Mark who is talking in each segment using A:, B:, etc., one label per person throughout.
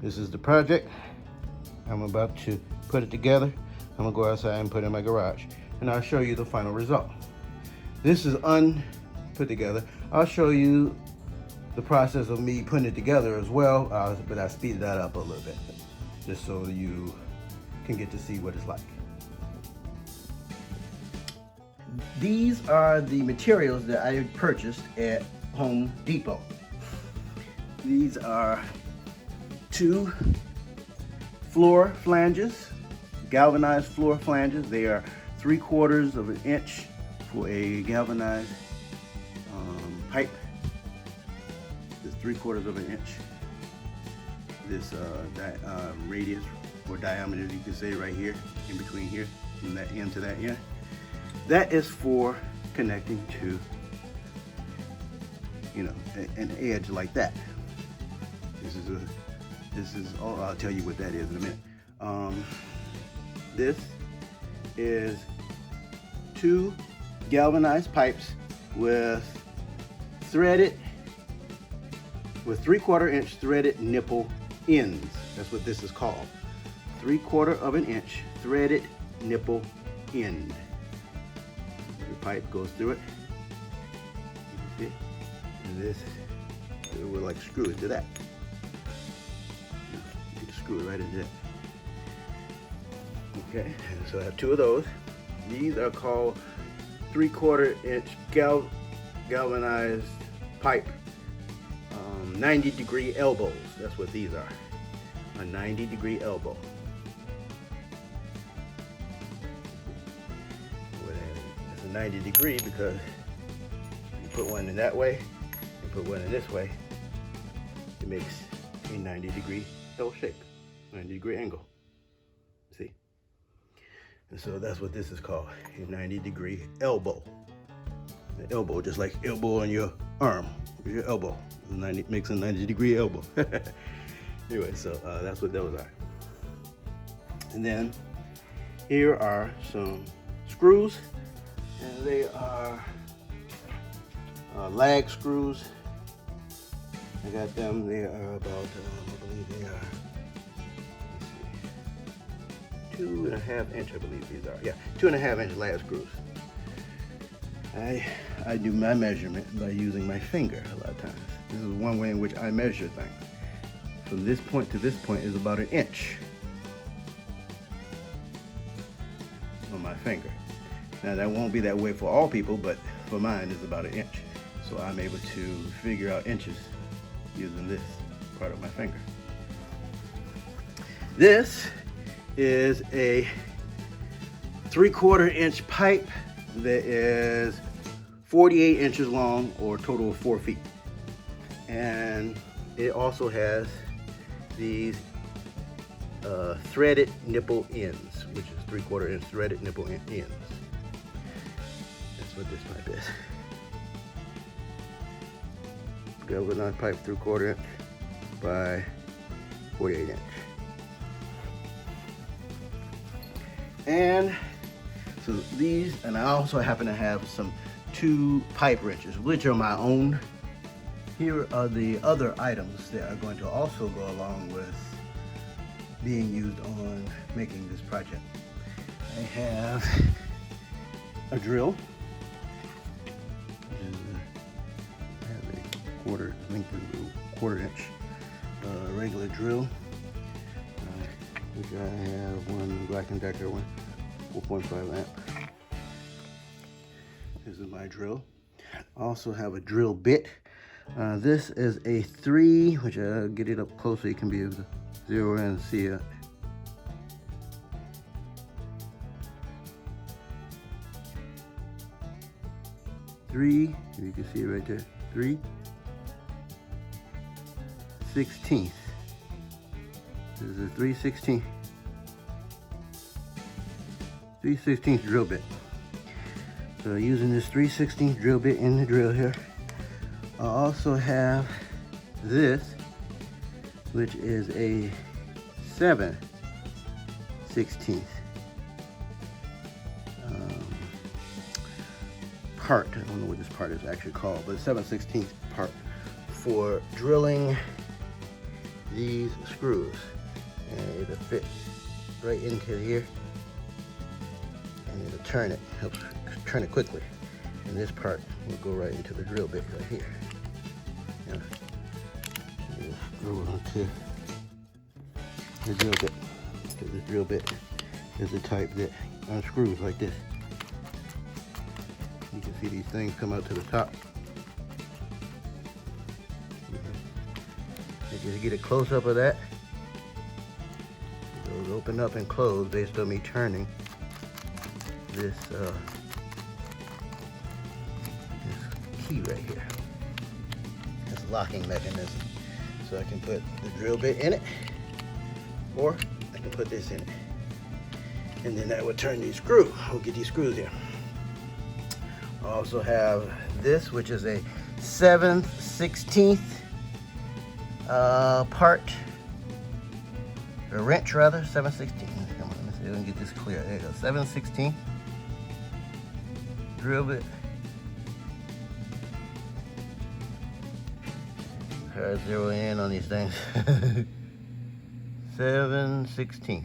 A: This is the project. I'm about to put it together. I'm gonna go outside and put it in my garage, and I'll show you the final result. This is unput together. I'll show you the process of me putting it together as well, but I speeded that up a little bit, just so you can get to see what it's like. These are the materials that I purchased at Home Depot. These are 2 floor flanges, galvanized floor flanges. They are 3/4 of an inch for a galvanized pipe. This 3/4 of an inch. This radius or diameter, you can say, right here, in between here, from that end to that end. That is for connecting to, you know, an edge like that. This is all. I'll tell you what that is in a minute. This is 2 galvanized pipes with 3/4 inch threaded nipple ends. That's what this is called. 3/4 of an inch threaded nipple end. The pipe goes through it. And this, it will like screw it to that. You can screw it right into that. Okay, so I have 2 of those. These are called 3/4 inch galvanized pipe, 90-degree elbows. That's what these are, a 90-degree elbow. It's a 90-degree because you put one in that way, you put one in this way, it makes a 90-degree L shape, 90-degree angle. See? And so that's what this is called, a 90-degree elbow. The elbow, just like elbow on your arm, your elbow. Makes a 90-degree elbow. Anyway, so that's what those are. And then here are some screws, and they are lag screws. I got them. They are about, I believe they are, 2.5 inch, I believe these are. Yeah, 2.5 inch lag screws. I do my measurement by using my finger a lot of times. This is one way in which I measure things. From this point to this point is about 1 inch on my finger. Now that won't be that way for all people, but for mine it's about 1 inch. So I'm able to figure out inches using this part of my finger. This is a 3/4 inch pipe that is 48 inches long, or a total of 4 feet. And it also has these threaded nipple ends, which is 3/4 inch threaded nipple ends. That's what this pipe is. Galvanized pipe 3/4 inch by 48 inch. And so these, and I also happen to have some 2 pipe wrenches, which are my own. Here are the other items that are going to also go along with being used on making this project. I have a drill. I have a quarter inch regular drill. Which I have one Black & Decker one, 4.5 amp. This is my drill. I also have a drill bit. This is a 3, which I'll get it up close so you can be able to zero in and see it. Three, you can see it right there. 3/16. This is a 3/16 drill bit. So using this 3/16 drill bit in the drill here. I also have this, which is a 7/16 part. I don't know what this part is actually called, but 7/16 part for drilling these screws, and it'll fit right into here, and it'll turn it, helps turn it quickly. And this part will go right into the drill bit right here. Yeah. Screw onto the drill bit. So this drill bit is the type that unscrews like this. You can see these things come out to the top. And just get a close-up of that. Those open up and close based on me turning this key right here. This locking mechanism. So I can put the drill bit in it, or I can put this in it. And then that would turn these screws. We'll get these screws in. I also have this, which is a 7/16 part, or wrench rather, 7/16. Come on, let me see if I can get this clear. There you go, 7/16 drill bit. Try to zero in on these things. 7/16.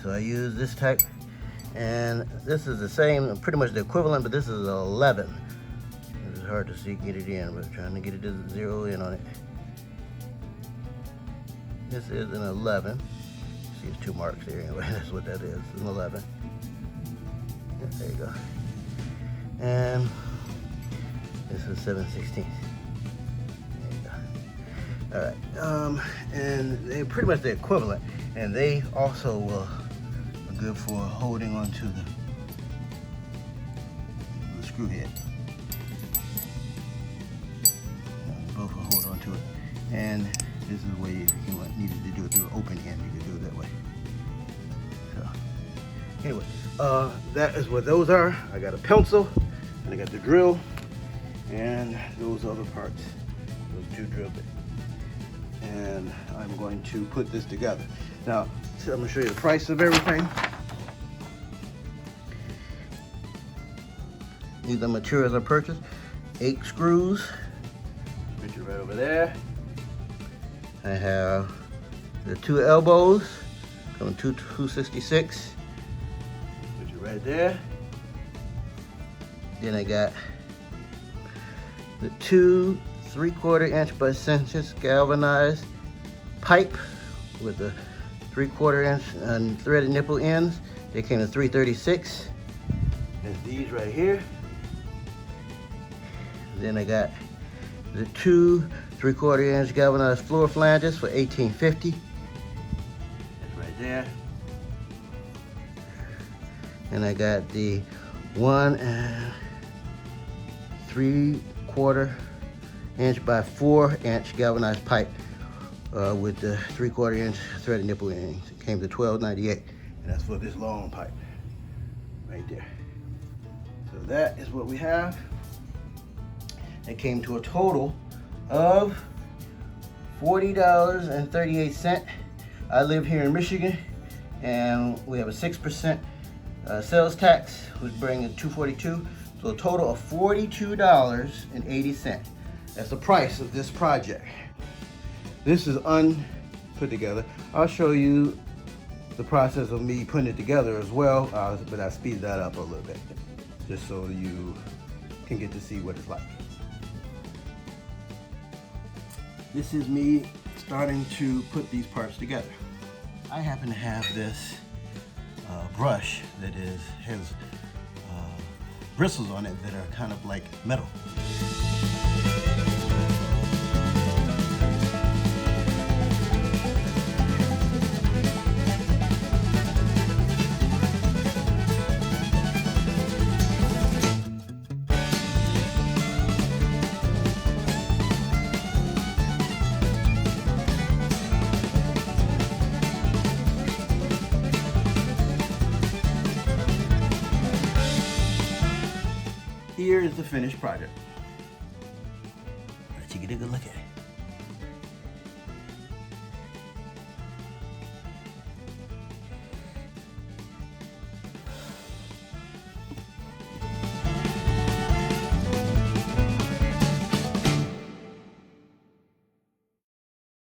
A: So I use this type, and this is the same, pretty much the equivalent, but this is 11. It's hard to see, get it in, but I'm trying to get it to zero in on it. This is an 11. See, it's 2 marks here anyway. That's what that is. It's an 11. Yeah, there you go. And this is 7/16. There you go. All right. And they're pretty much the equivalent, and they also will good for holding onto the screw head. Both will hold onto it. And this is the way if you needed to do it through an open end, you could do it that way. So anyway, that is what those are. I got a pencil, and I got the drill, and those other parts, those 2 drill bits. And I'm going to put this together. Now, so I'm going to show you the price of everything. These are the materials I purchased. 8 screws, which are right over there. I have the 2 elbows, coming to 266, which are right there. Then I got the 2 3/4 inch by 6 inches galvanized pipe with the 3/4 inch and threaded nipple ends. They came to 336. There's these right here. Then I got the 2 3/4 inch galvanized floor flanges for $18.50. That's right there. And I got the 1 3/4 inch by 4 inch galvanized pipe with the 3/4 inch threaded nipple ends. It came to $12.98, and that's for this long pipe right there. So that is what we have. It came to a total of $40.38. I live here in Michigan, and we have a 6% sales tax, which brings it $242. So a total of $42.80. That's the price of this project. This is put together. I'll show you the process of me putting it together as well, but I speed that up a little bit, just so you can get to see what it's like. This is me starting to put these parts together. I happen to have this brush that has bristles on it that are kind of like metal. Here is the finished project. Let you get a good look at it.